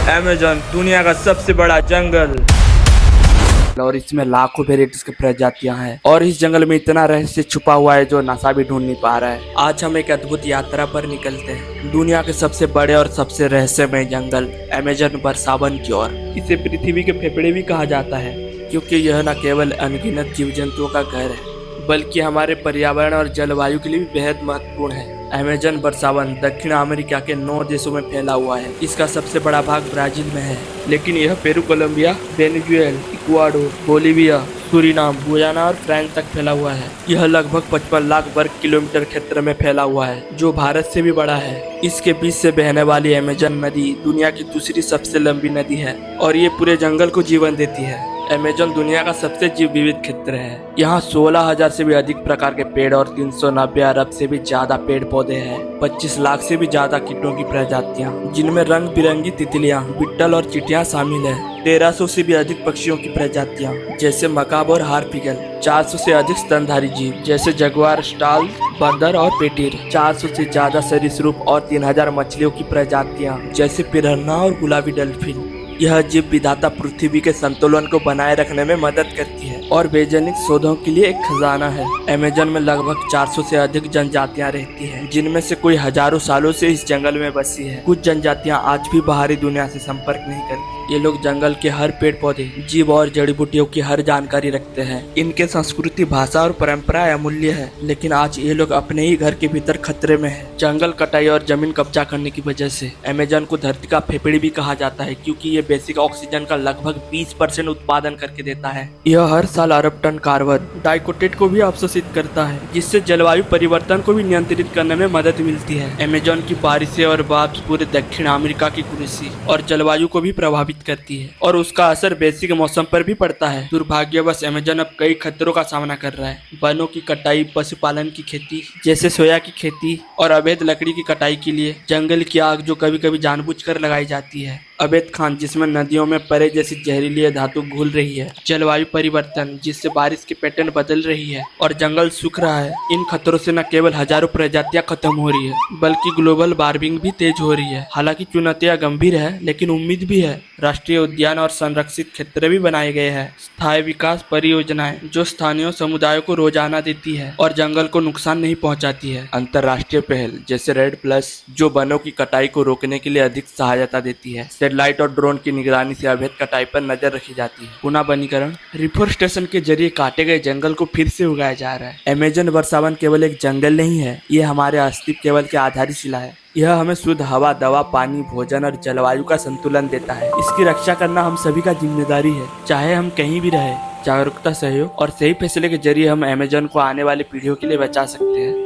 Amazon दुनिया का सबसे बड़ा जंगल और इसमें लाखों वेराइटीज की प्रजातियां हैं और इस जंगल में इतना रहस्य छुपा हुआ है जो नासा भी ढूंढ नहीं पा रहा है। आज हम एक अद्भुत यात्रा पर निकलते हैं दुनिया के सबसे बड़े और सबसे रहस्यमय जंगल अमेज़न बरसावन की ओर। इसे पृथ्वी के फेफड़े भी कहा जाता है क्योंकि यह न केवल अनगिनत जीव जंतुओं का घर है बल्कि हमारे पर्यावरण और जलवायु के लिए भी बेहद महत्वपूर्ण है। अमेज़न बरसावन दक्षिण अमेरिका के 9 देशों में फैला हुआ है। इसका सबसे बड़ा भाग ब्राजील में है, लेकिन यह Peru, Colombia, Venezuela, Ecuador, Bolivia, Suriname, Guyana और फ्रांस तक फैला हुआ है। यह लगभग 55 लाख वर्ग किलोमीटर क्षेत्र में फैला हुआ है, जो भारत से भी बड़ा है। इसके बीच से बहने वाली अमेज़न नदी दुनिया की दूसरी सबसे लंबी नदी है और ये पूरे जंगल को जीवन देती है। अमेज़न दुनिया का सबसे जीव विविध क्षेत्र है। यहाँ 16,000 से भी अधिक प्रकार के पेड़ और 390 अरब से भी ज्यादा पेड़ पौधे हैं। 25 लाख से भी ज्यादा कीटों की प्रजातियाँ, जिनमें रंग बिरंगी तितलियाँ, बिट्टल और चींटियाँ शामिल है। 1300 से भी अधिक पक्षियों की प्रजातियाँ जैसे मकाब और हारपिगल। 400 से अधिक स्तनधारी जीव जैसे जगुआर, स्टाल, बंदर और पेटिर। 400 से ज्यादा सरीसृप और 3000 मछलियों की प्रजातियाँ जैसे पिरन्हा और गुलाबी डल्फिन। यह जीव विधाता पृथ्वी के संतुलन को बनाए रखने में मदद करती है और वैज्ञानिक शोधों के लिए एक खजाना है। अमेज़न में लगभग 400 से अधिक जनजातियां रहती हैं, जिनमें से कोई हजारों सालों से इस जंगल में बसी है। कुछ जनजातियां आज भी बाहरी दुनिया से संपर्क नहीं करती। ये लोग जंगल के हर पेड़ पौधे, जीव और जड़ी बूटियों की हर जानकारी रखते हैं। इनके संस्कृति, भाषा और परंपराएं अमूल्य है, लेकिन आज ये लोग अपने ही घर के भीतर खतरे में है। जंगल कटाई और जमीन कब्जा करने की वजह से अमेज़न को धरती का फेफड़े भी कहा जाता है, क्योंकि ये बेसिक ऑक्सीजन का लगभग 20% उत्पादन करके देता है। यह हर साल अरब टन कार्बन डाइऑक्साइड को भी अवशोषित करता है, जिससे जलवायु परिवर्तन को भी नियंत्रित करने में मदद मिलती है। अमेज़न की बारिशें और वाष्प पूरे दक्षिण अमेरिका की कृषि और जलवायु को भी प्रभावित करती है और उसका असर वैश्विक मौसम पर भी पड़ता है। दुर्भाग्यवश अमेज़न अब कई खतरों का सामना कर रहा है। वनों की कटाई, पशुपालन की खेती जैसे सोया की खेती और अवैध लकड़ी की कटाई के लिए जंगल की आग जो कभी कभी जानबूझकर लगाई जाती है। अवैध खान जिसमें नदियों में परे जैसी जहरीली धातु घुल रही है। जलवायु परिवर्तन जिससे बारिश के पैटर्न बदल रही है और जंगल सूख रहा है। इन खतरों से न केवल हजारों प्रजातियां खत्म हो रही है बल्कि ग्लोबल वार्मिंग भी तेज हो रही है। हालांकि चुनौतियां गंभीर है, लेकिन उम्मीद भी है। राष्ट्रीय उद्यान और संरक्षित क्षेत्र भी बनाए गए हैं। स्थायी विकास परियोजनाएं जो स्थानीय समुदायों को रोजाना देती है और जंगल को नुकसान नहीं पहुंचाती है। अंतर्राष्ट्रीय पहल जैसे रेड प्लस जो वनों की कटाई को रोकने के लिए अधिक सहायता देती है। सैटेलाइट और ड्रोन की निगरानी से अवैध कटाई पर नजर रखी जाती है। पुनः वनीकरण रिफोरेस्टेशन के जरिए काटे गए जंगल को फिर से उगाया जा रहा है। अमेज़न बरसावन केवल एक जंगल नहीं है, ये हमारे अस्तित्व केवल की आधारशिला है। यह हमें शुद्ध हवा, दवा, पानी, भोजन और जलवायु का संतुलन देता है। इसकी रक्षा करना हम सभी का जिम्मेदारी है, चाहे हम कहीं भी रहे। जागरूकता, सहयोग और सही फैसले के जरिए हम अमेज़न को आने वाली पीढ़ियों के लिए बचा सकते हैं।